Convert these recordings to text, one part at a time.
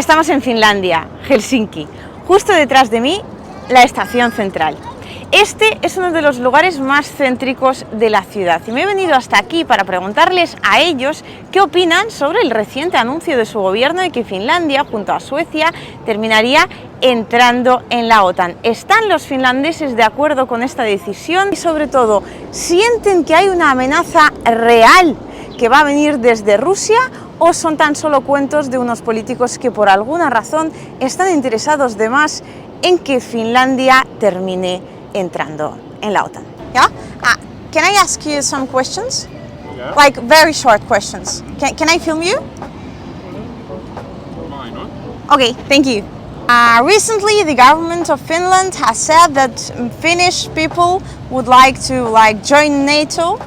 Estamos en Finlandia, Helsinki. Justo detrás de mí, la estación central. Este es uno de los lugares más céntricos de la ciudad y me he venido hasta aquí para preguntarles a ellos qué opinan sobre el reciente anuncio de su gobierno de que Finlandia, junto a Suecia, terminaría entrando en la OTAN. ¿Están los finlandeses de acuerdo con esta decisión? Y sobre todo, ¿sienten que hay una amenaza real que va a venir desde Rusia o son tan solo cuentos de unos políticos que por alguna razón están interesados de más en que Finlandia termine entrando en la OTAN? Yeah? Can I ask you some questions? Yeah. Like very short questions. Can I film you? Why not? Okay, thank you. Recently, the government of Finland has said that Finnish people would like to join NATO,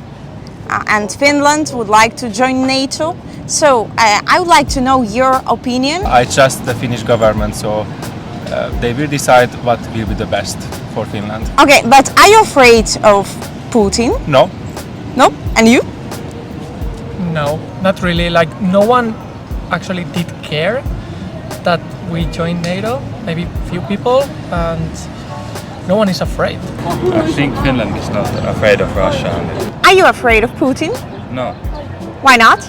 and Finland would like to join NATO. So I would like to know your opinion. I trust the Finnish government, so they will decide what will be the best for Finland. Okay, but are you afraid of Putin? No. No? And you? No, not really. Like, no one actually did care that we joined NATO, maybe few people, and no one is afraid. I think Finland is not afraid of Russia. Are you afraid of Putin? No, Why not?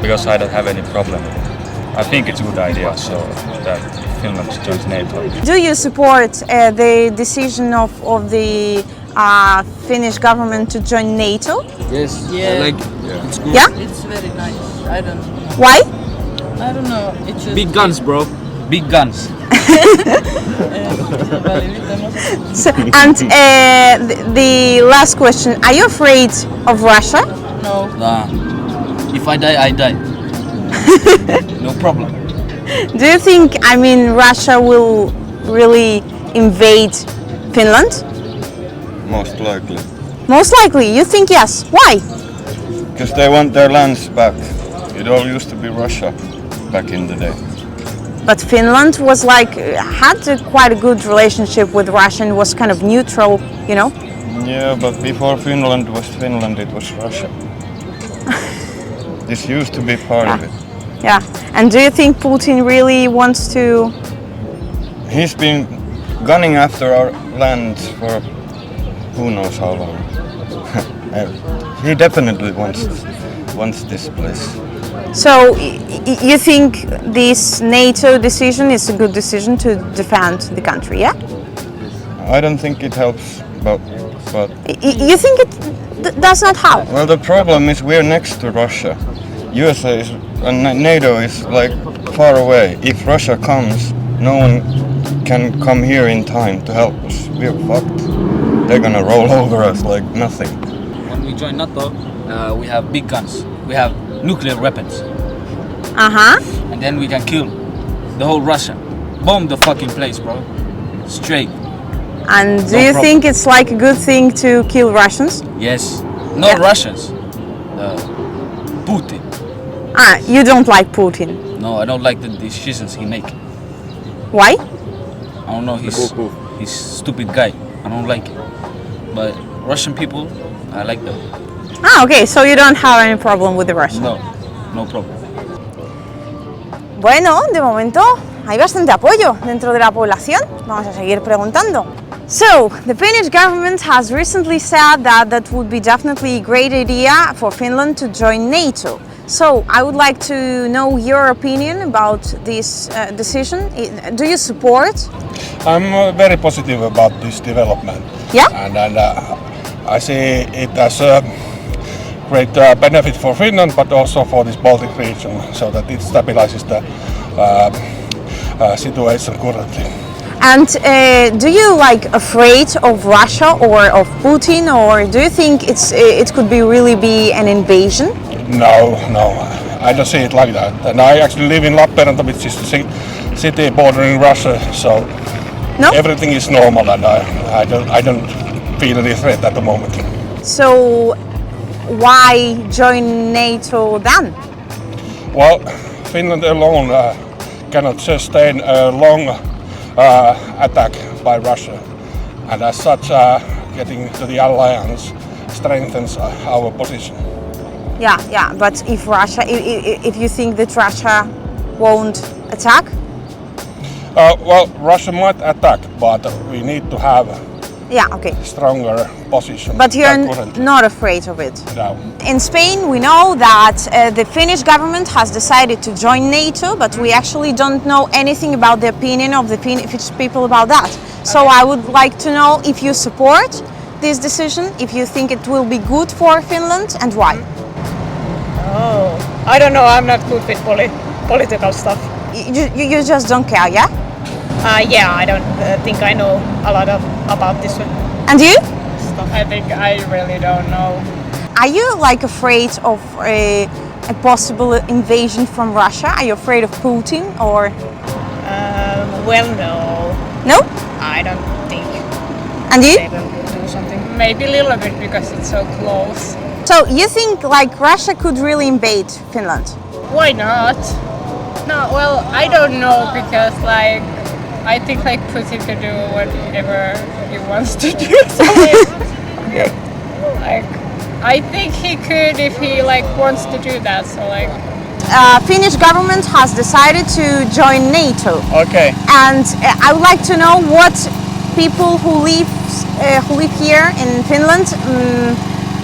because I don't have any problem. I think it's a good idea so that Finland joins NATO. Do you support the decision of the Finnish government to join NATO? Yes, Yeah. it's good. Yeah? It's very nice. I don't know. Why? I don't know. It's just Big guns, bro. Big guns. So, and the last question, are you afraid of Russia? No. Nah. If I die, I die. No problem. Do you think, Russia will really invade Finland? Most likely. Most likely, you think yes. Why? Because they want their lands back. It all used to be Russia back in the day. But Finland was had quite a good relationship with Russia and was kind of neutral, you know? Yeah, but before Finland was Finland, it was Russia. This used to be part of it. Yeah. And do you think Putin really wants to? He's been gunning after our lands for who knows how long. He definitely wants this place. So you think this NATO decision is a good decision to defend the country, yeah? I don't think it helps, but You think it does not help? well, the problem is we're next to Russia. USA is, and NATO is far away. If Russia comes, no one can come here in time to help us. We're fucked. They're gonna roll over us like nothing. When we join NATO, we have big guns. We have nuclear weapons. Uh-huh. And then we can kill the whole Russia. Bomb the fucking place, bro. Straight. And do No you problem. think it's a good thing to kill Russians? Yes. Not Yeah. Russians. Putin. You don't like Putin. No, I don't like the decisions he make. Why? I don't know, he's stupid guy. I don't like it. But Russian people, I like them. Okay, so you don't have any problem with the Russians? No problem. Bueno, de momento hay bastante apoyo dentro de la población. Vamos a seguir preguntando. So, the Finnish government has recently said that would be definitely a great idea for Finland to join NATO. So, I would like to know your opinion about this decision. Do you support? I'm very positive about this development. Yeah? And I see it as a great benefit for Finland, but also for this Baltic region, so that it stabilizes the situation currently. And do you afraid of Russia or of Putin, or do you think it could really be an invasion? No, I don't see it like that. And I actually live in Lappeenranta, which is the city bordering Russia, so No? everything is normal, and I don't feel any threat at the moment. So why join NATO then? Well, Finland alone cannot sustain a long attack by Russia, and as such, getting to the alliance strengthens our position. Yeah, but if you think that Russia won't attack? Well, Russia might attack, but we need to have Yeah, okay. stronger position. But you're than currently. not afraid of it? No. In Spain, we know that the Finnish government has decided to join NATO, but we actually don't know anything about the opinion of the Finnish people about that. So I would like to know if you support this decision, if you think it will be good for Finland, and why. Oh, I don't know. I'm not good with political stuff. You just don't care, yeah? Yeah, I don't think I know a lot about this one. And you? I think I really don't know. Are you like afraid of a possible invasion from Russia? Are you afraid of Putin or? Well, no. No? I don't think And you? they will do something. Maybe a little bit because it's so close. So you think like Russia could really invade Finland? Why not? No, well, I don't know because like I think like Putin can do whatever he wants to do. So like I think he could if he like wants to do that. So like. Finnish government has decided to join NATO. Okay. And I would like to know what people who live here in Finland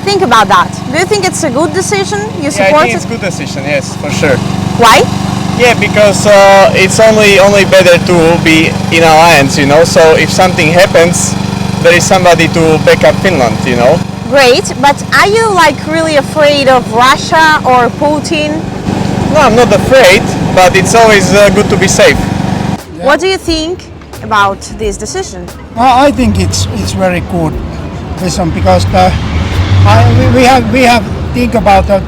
think about that. Do you think it's a good decision? You Yeah, I support think it's a good decision. Yes, for sure. Why? Yeah, because it's only better to be in alliance, you know. So if something happens, there is somebody to back up Finland, you know. Great, but are you like really afraid of Russia or Putin? No, I'm not afraid, but it's always good to be safe. What do you think about this decision? I think it's very good decision because we have think about that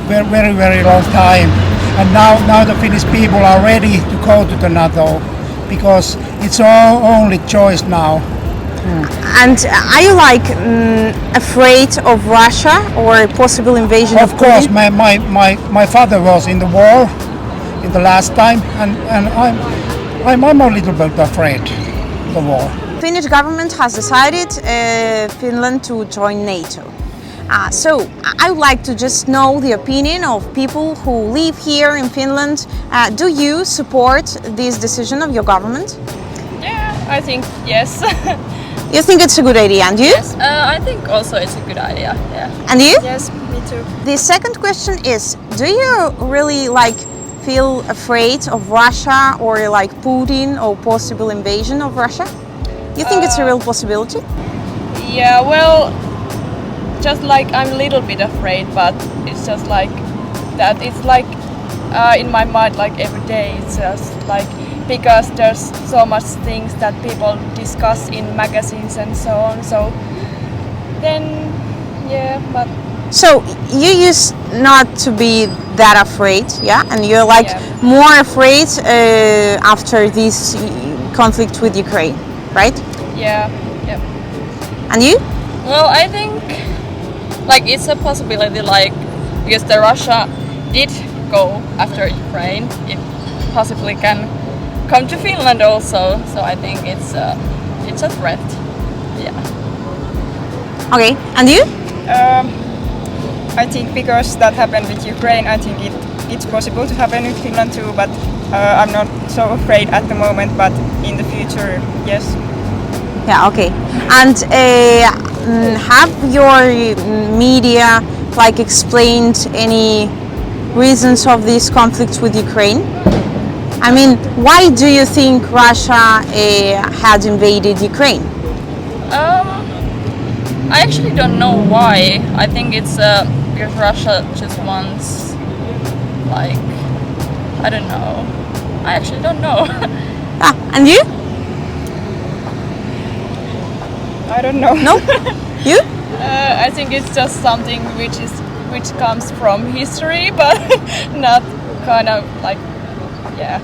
very long time, and now the Finnish people are ready to go to the NATO because it's our only choice now. And are you like afraid of Russia or a possible invasion of course, Putin? my father was in the war in the last time, and I'm a little bit afraid of the war. Finnish government has decided Finland to join NATO. So I would like to just know the opinion of people who live here in Finland. Do you support this decision of your government? Yeah, I think yes. You think it's a good idea, and you? Yes, I think also it's a good idea. Yeah. And you? Yes, me too. The second question is, do you really like feel afraid of Russia or like Putin or possible invasion of Russia? You think it's a real possibility? Yeah, well, just like I'm a little bit afraid, but it's just like that. It's like in my mind, like every day. It's just like because there's so much things that people discuss in magazines and so on. So then, yeah, but. So you used not to be that afraid, yeah, and you're like more afraid after this conflict with Ukraine, right? Yeah. And you? Well, I think like it's a possibility, like because the Russia did go after Ukraine, it possibly can come to Finland also. So I think it's a threat. Yeah. Okay, and you? I think because that happened with Ukraine, I think it's possible to happen in Finland too, but I'm not so afraid at the moment, but in the future, yes. Yeah, okay. And have your media like explained any reasons of this conflict with Ukraine? I mean, why do you think Russia had invaded Ukraine? I actually don't know why. I think it's because Russia just wants, like, I don't know. I actually don't know. And you? I don't know. No? You? I think it's just something which comes from history, but not kind of like, yeah.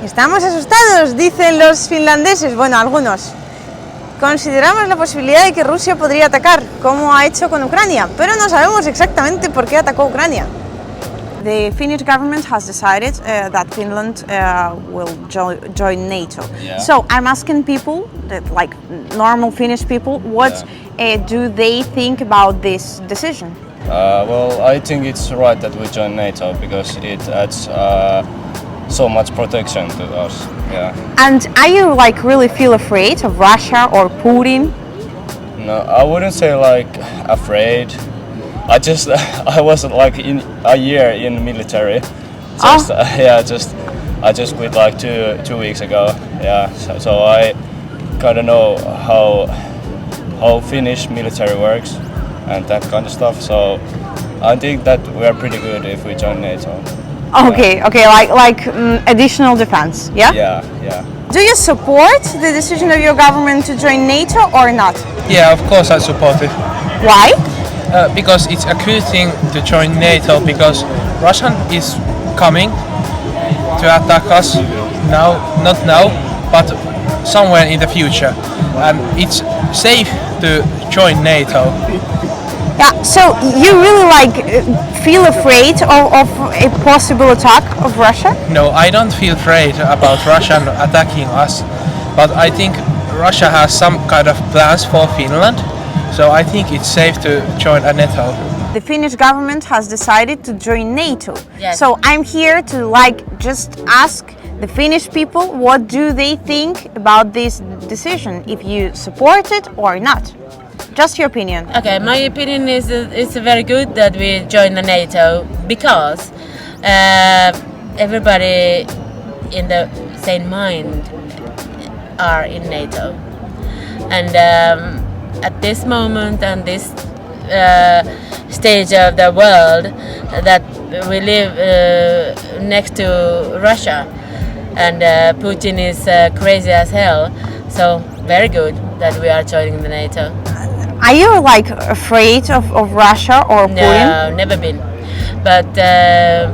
Estamos asustados, dicen los finlandeses, bueno, algunos. Consideramos la posibilidad de que Rusia podría atacar, como ha hecho con Ucrania, pero no sabemos exactamente por qué atacó Ucrania. The Finnish government has decided that Finland will join NATO. Yeah. So I'm asking people, that, like normal Finnish people, what do they think about this decision? Well, I think it's right that we join NATO because it adds so much protection to us. Yeah. And are you like really feel afraid of Russia or Putin? No, I wouldn't say like afraid. I just I was like in a year in military. Just I just quit like two weeks ago. Yeah, so I kind of know how Finnish military works and that kind of stuff. So I think that we are pretty good if we join NATO. Okay, like additional defense, yeah? Yeah. Do you support the decision of your government to join NATO or not? Yeah, of course I support it. Why? Because it's a good thing to join NATO, because Russia is coming to attack us now, not now, but somewhere in the future. And it's safe to join NATO. Yeah, so you really feel afraid of a possible attack of Russia? No, I don't feel afraid about Russia attacking us, but I think Russia has some kind of plans for Finland, so I think it's safe to join a NATO. The Finnish government has decided to join NATO. Yes. So I'm here to just ask the Finnish people, what do they think about this decision, if you support it or not? Just your opinion. Okay, my opinion is it's very good that we join the NATO, because everybody in the same mind are in NATO, and at this moment and this stage of the world that we live next to Russia, and Putin is crazy as hell, so very good that we are joining the NATO. Are you afraid of Russia or Putin? No, never been. But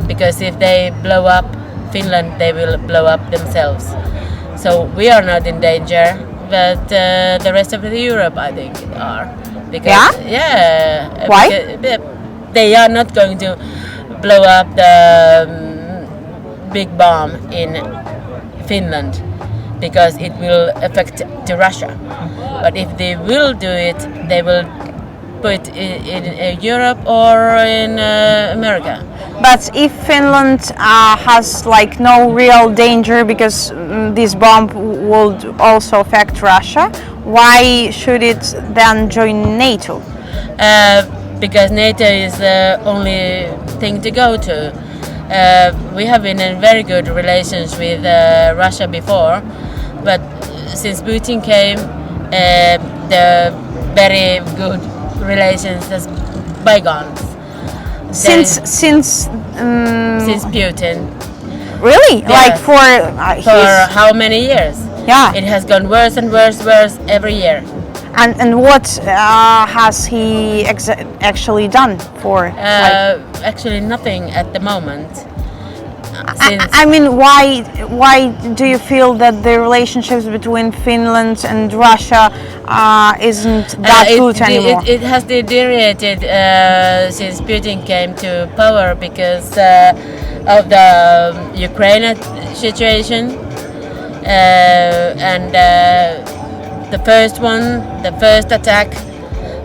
because if they blow up Finland, they will blow up themselves. So we are not in danger, but the rest of Europe, I think, are. Because, yeah. Why? Because they are not going to blow up the big bomb in Finland, because it will affect to Russia. But if they will do it, they will put it in Europe or in America. But if Finland has no real danger, because this bomb would also affect Russia, why should it then join NATO? Because NATO is the only thing to go to. We have been in very good relations with Russia before, but since Putin came, the very good relations has bygone. Since Putin. Really? Yeah. For how many years? Yeah. It has gone worse and worse every year. And what has he actually done for? Actually, nothing at the moment. I mean, why do you feel that the relationships between Finland and Russia isn't that good anymore? It has deteriorated since Putin came to power, because of the Ukraine situation, and the first attack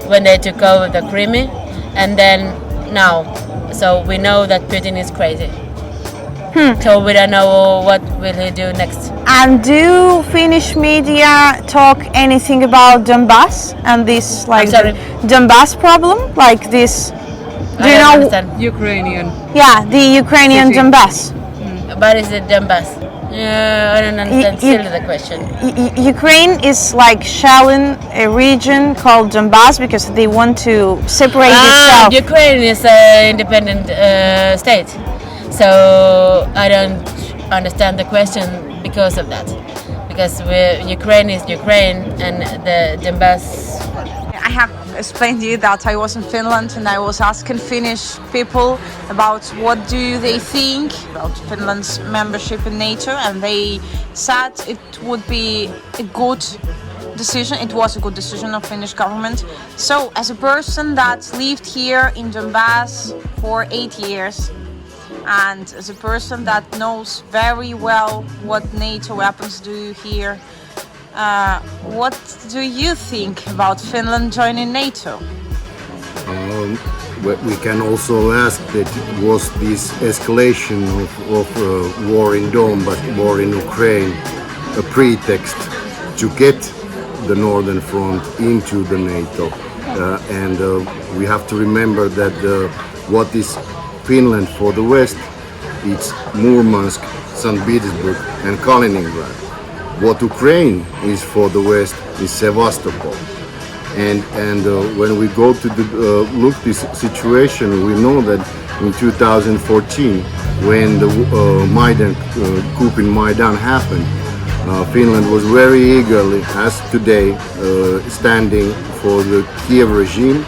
when they took over the Crimea, and then now. So we know that Putin is crazy. So we don't know what will he do next. And do Finnish media talk anything about Donbass and this Donbass problem? Like this? Do you know? Understand. Ukrainian. Yeah, the Ukrainian Donbass. What is it, Donbass? I don't understand still the question. Ukraine is shelling a region called Donbass because they want to separate itself. Ukraine is an independent state. So I don't understand the question because of that. Because Ukraine is Ukraine, and the Donbass. I have explained to you that I was in Finland and I was asking Finnish people about what do they think about Finland's membership in NATO, and they said it would be a good decision. It was a good decision of Finnish government. So as a person that lived here in Donbass for 8 years, and as a person that knows very well what NATO weapons do here, what do you think about Finland joining NATO? We can also ask that was this escalation of war in Donbass, war in Ukraine, a pretext to get the Northern Front into the NATO? And we have to remember that what is Finland for the West, it's Murmansk, St. Petersburg and Kaliningrad. What Ukraine is for the West is Sevastopol. And when we go to look this situation, we know that in 2014, when the Maidan coup in Maidan happened, Finland was very eagerly, as today, standing for the Kiev regime.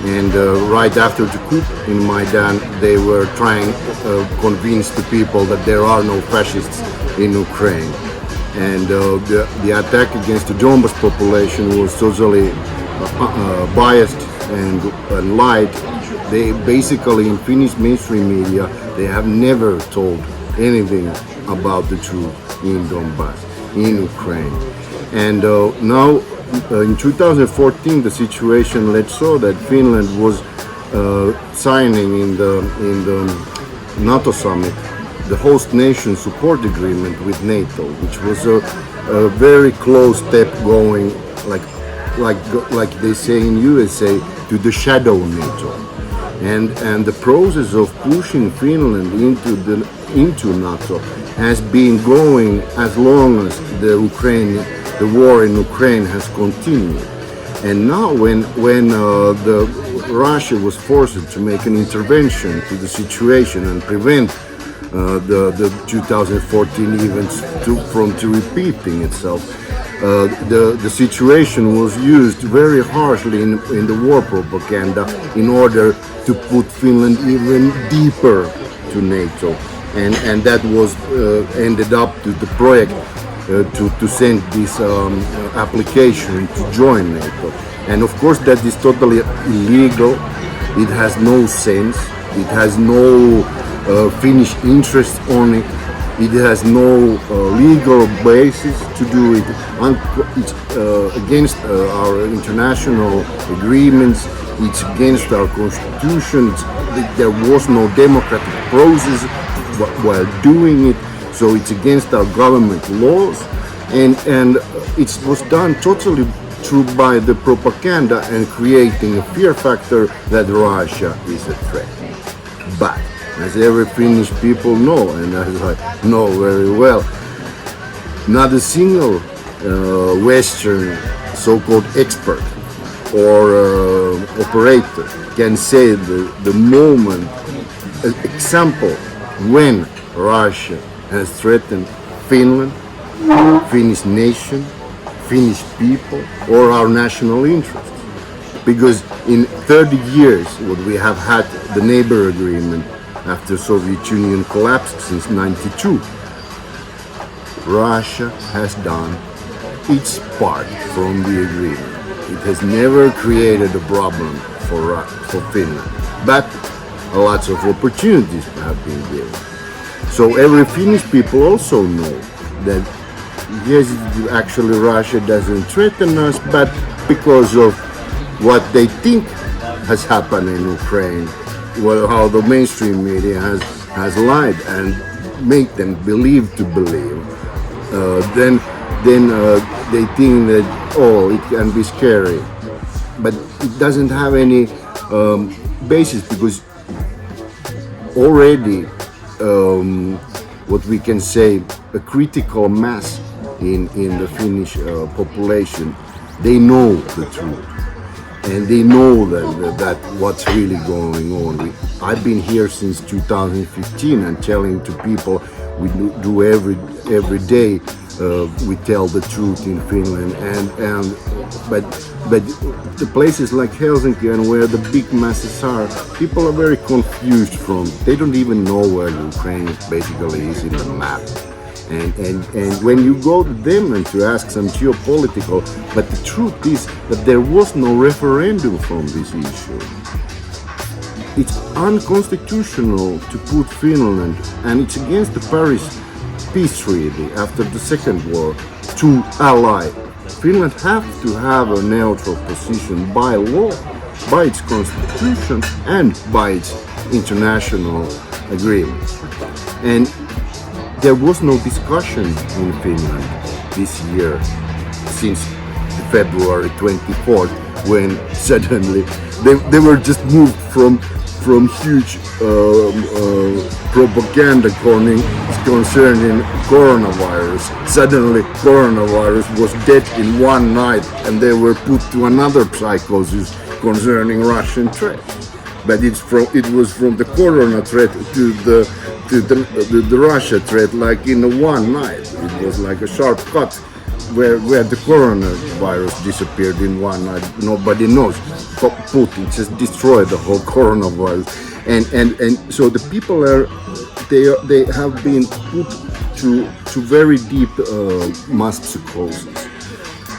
And right after the coup in Maidan, they were trying to convince the people that there are no fascists in Ukraine. And the attack against the Donbass population was totally biased and lied. They basically, in Finnish mainstream media, they have never told anything about the truth in Donbass, in Ukraine. And now, in 2014, the situation led so that Finland was signing in the NATO summit the host nation support agreement with NATO, which was a very close step going, like they say in USA, to the shadow NATO. And the process of pushing Finland into NATO has been going as long as the war in Ukraine has continued. And now when Russia was forced to make an intervention to the situation and prevent the 2014 events from repeating itself, the situation was used very harshly in the war propaganda in order to put Finland even deeper to NATO. And that was ended up to the project to send this application to join NATO. And of course that is totally illegal. It has no sense. It has no Finnish interest on it. It has no legal basis to do it. It's against our international agreements. It's against our constitution. There was no democratic process while doing it. So it's against our government laws. And it was done totally through by the propaganda and creating a fear factor that Russia is a threat. But as every Finnish people know, and as I know very well, not a single Western so-called expert or operator can say the moment, example, when Russia has threatened Finland, Finnish nation, Finnish people, or our national interests. Because in 30 years, what we have had the neighbor agreement after Soviet Union collapsed since '92, Russia has done its part from the agreement. It has never created a problem for Finland, but lots of opportunities have been given. So every Finnish people also know that yes, actually Russia doesn't threaten us, but because of what they think has happened in Ukraine, well, how the mainstream media has lied and made them believe, then they think that, oh, it can be scary. But it doesn't have any basis, because already what we can say, a critical mass in the Finnish population, they know the truth. And they know that what's really going on. I've been here since 2015 and telling to people we do every day. We tell the truth in Finland, but the places like Helsinki and where the big masses are, people are very confused from. They don't even know where Ukraine basically is in the map. And when you go to them and to ask some geopolitical, but the truth is that there was no referendum from this issue. It's unconstitutional to put Finland, and it's against the Paris Peace Treaty after the Second War, to ally. Finland have to have a neutral position by law, by its constitution and by its international agreements. And there was no discussion in Finland this year since February 24th, when suddenly they were just moved from huge propaganda concerning coronavirus. Suddenly coronavirus was dead in one night, and they were put to another psychosis concerning Russian trade. But it was from the corona threat to the Russia threat, like in one night. It was like a sharp cut where the coronavirus disappeared in one night. Nobody knows. Putin just destroyed the whole coronavirus, and so the people they have been put to very deep mass psychosis,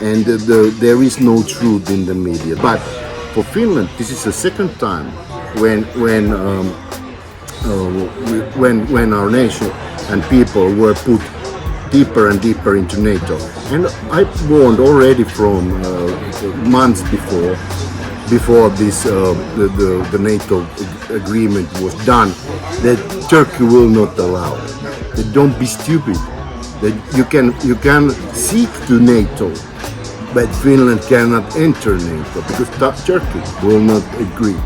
and there is no truth in the media. But for Finland, this is the second time when our nation and people were put deeper and deeper into NATO. And I warned already from months before this the NATO agreement was done, that Turkey will not allow it. That don't be stupid. That you can seek to NATO, but Finland cannot enter NATO because Turkey will not agree.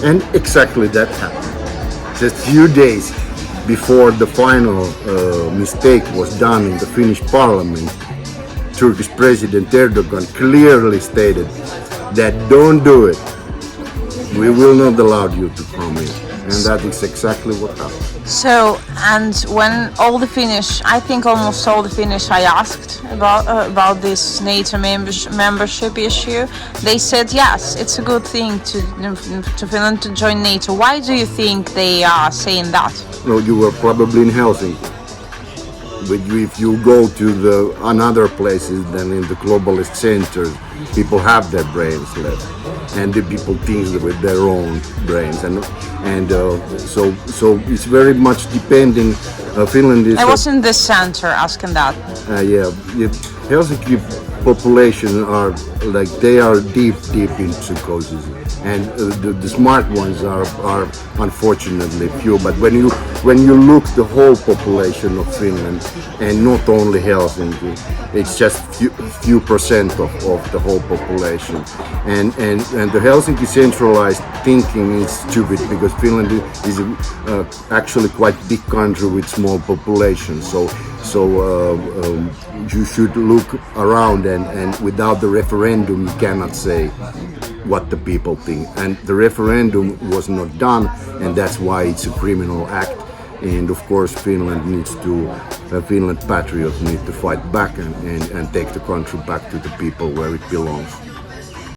And exactly that happened. Just few days before the final mistake was done in the Finnish parliament, Turkish President Erdogan clearly stated that don't do it. We will not allow you to come in. And that is exactly what happened. So, and when all the Finnish, I think almost all the Finnish I asked about this NATO membership issue, they said yes, it's a good thing to Finland to join NATO. Why do you think they are saying that? No, you were probably in Helsinki. But if you go to another places than in the globalist centers, people have their brains left, and the people think with their own brains, and so it's very much depending. Finland is. I was in the center asking that. Yeah, Helsinki population are like they are deep in psychosis, and the smart ones are unfortunately few. But when you look the whole population of Finland, and not only Helsinki, it's just few percent of the whole population, and the Helsinki centralized thinking is stupid because Finland is actually quite big country with small population. So you should look around, and without the referendum you cannot say what the people think. And the referendum was not done, and that's why it's a criminal act. And of course Finland patriots need to fight back and take the country back to the people where it belongs.